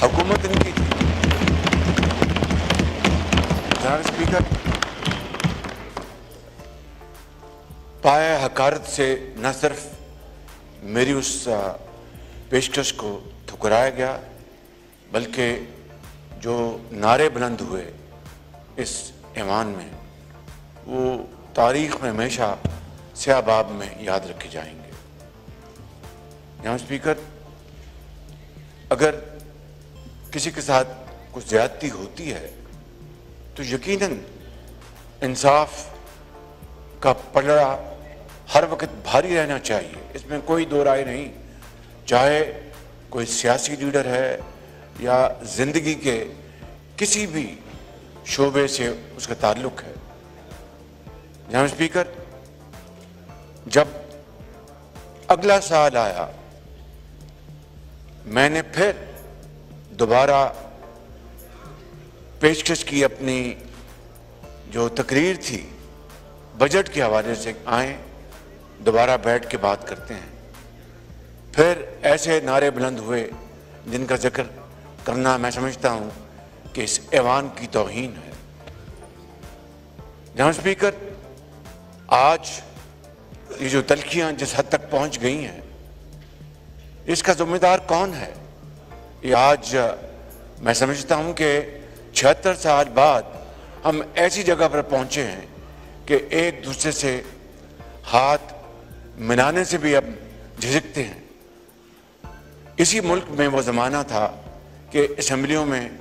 हुकूमत इनकी थी। जनाब स्पीकर, पाए हकारत से न सिर्फ मेरी उस पेशकश को ठुकराया गया, बल्कि जो नारे बुलंद हुए इस ऐवान में, वो तारीख़ में हमेशा स्याहबाब में याद रखे जाएंगे। जनाब स्पीकर, अगर किसी के साथ कुछ ज़्यादती होती है तो यकीनन इंसाफ का पलड़ा हर वक्त भारी रहना चाहिए, इसमें कोई दो राय नहीं। चाहे कोई सियासी लीडर है या ज़िंदगी के किसी भी शोबे से उसका ताल्लुक़ है। जनाब स्पीकर, जब अगला साल आया, मैंने फिर दोबारा पेशकश की अपनी जो तकरीर थी बजट के हवाले से, आए दोबारा बैठ के बात करते हैं। फिर ऐसे नारे बुलंद हुए जिनका जिक्र करना मैं समझता हूं कि इस ऐवान की तौहीन है। जनाब स्पीकर, आज ये जो तल्खियां जिस हद तक पहुंच गई हैं, इसका जिम्मेदार कौन है? ये आज मैं समझता हूं कि 76 साल बाद हम ऐसी जगह पर पहुंचे हैं कि एक दूसरे से हाथ मिलाने से भी अब झिझकते हैं। इसी मुल्क में वो ज़माना था कि असम्बलियों में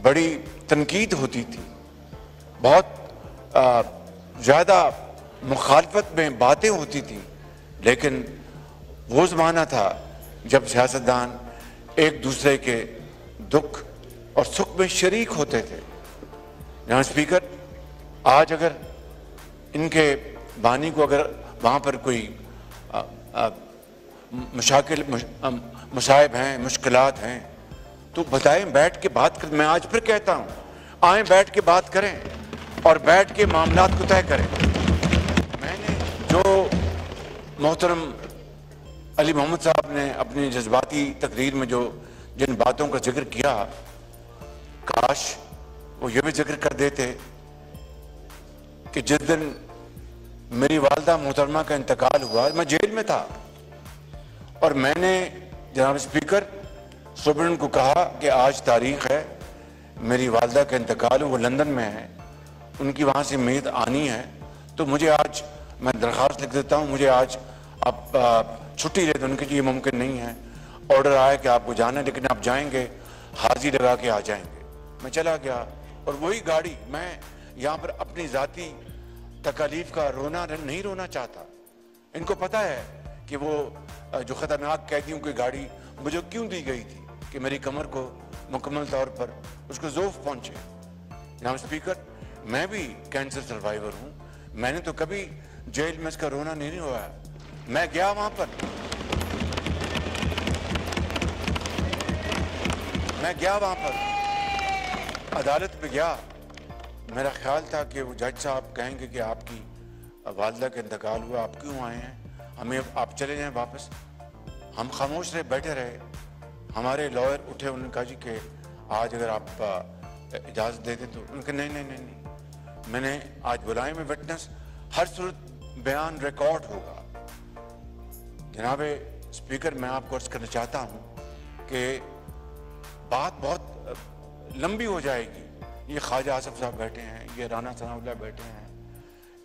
बड़ी तनकीद होती थी, बहुत ज़्यादा मुखालफत में बातें होती थी, लेकिन वो ज़माना था जब सियासतदान एक दूसरे के दुख और सुख में शरीक होते थे। जनाब स्पीकर, आज अगर इनके बानी को अगर वहाँ पर कोई मसाइब हैं, मुश्किलात हैं, तो बताएं, बैठ के बात करें। मैं आज फिर कहता हूँ, आए बैठ के बात करें और बैठ के मामलात को तय करें। मैंने जो मोहतरम अली मोहम्मद साहब ने अपनी जज्बाती तकरीर में जो जिन बातों का जिक्र किया, काश वो ये भी जिक्र कर देते कि जिस दिन मेरी वालदा मोहतरमा का इंतकाल हुआ, मैं जेल में था और मैंने जनाब स्पीकर सुब्रन को कहा कि आज तारीख है, मेरी वालदा का इंतकाल, वो लंदन में है, उनकी वहाँ से मेद आनी है, तो मुझे आज मैं दरख्वास्त लिख देता हूँ, मुझे आज आप छुट्टी दे दो। उनके लिए मुमकिन नहीं है, ऑर्डर आया कि आपको जाना है, लेकिन आप जाएंगे, हाजिरी लगा के आ जाएंगे। मैं चला गया और वही गाड़ी, मैं यहाँ पर अपनी ज़ाती तकालीफ का नहीं रोना चाहता। इनको पता है कि वो जो ख़तरनाक कैदियों की गाड़ी मुझे क्यों दी गई थी कि मेरी कमर को मुकम्मल तौर पर उसको ज़ोफ़ पहुँचे। जनाब स्पीकर, मैं भी कैंसर सर्वाइवर हूँ, मैंने तो कभी जेल में इसका रोना नहीं हुआ है। मैं गया वहाँ पर, मैं गया वहाँ पर, अदालत में गया। मेरा ख्याल था कि वो जज साहब कहेंगे कि आपकी वालदा का इंतकाल हुआ, आप क्यों आए हैं, हमें आप चले जाएं वापस। हम खामोश रहे, बैठे रहे। हमारे लॉयर उठे, उन्होंने कहा जी कि आज अगर आप इजाज़त देते तो। उनके नहीं नहीं नहीं नहीं, मैंने आज बुलाए में विटनेस, हर सूरत बयान रिकॉर्ड होगा। जनाब स्पीकर, मैं आपको अर्ज़ करना चाहता हूँ कि बात बहुत लंबी हो जाएगी। ये ख्वाजा आसिफ साहब बैठे हैं, ये राना सनाउल्लाह बैठे हैं,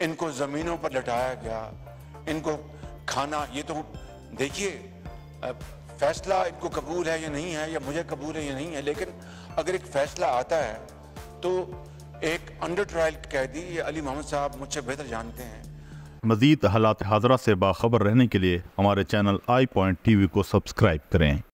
इनको ज़मीनों पर लटाया गया, इनको खाना, ये तो देखिए फैसला इनको कबूल है या नहीं है, या मुझे कबूल है या नहीं है, लेकिन अगर एक फैसला आता है तो एक अंडर ट्रायल कैदी या अली मोहम्मद साहब मुझसे बेहतर जानते हैं। मज़ीद हालात हाज़रा से बाखबर रहने के लिए हमारे चैनल आई पॉइंट टीवी को सब्सक्राइब करें।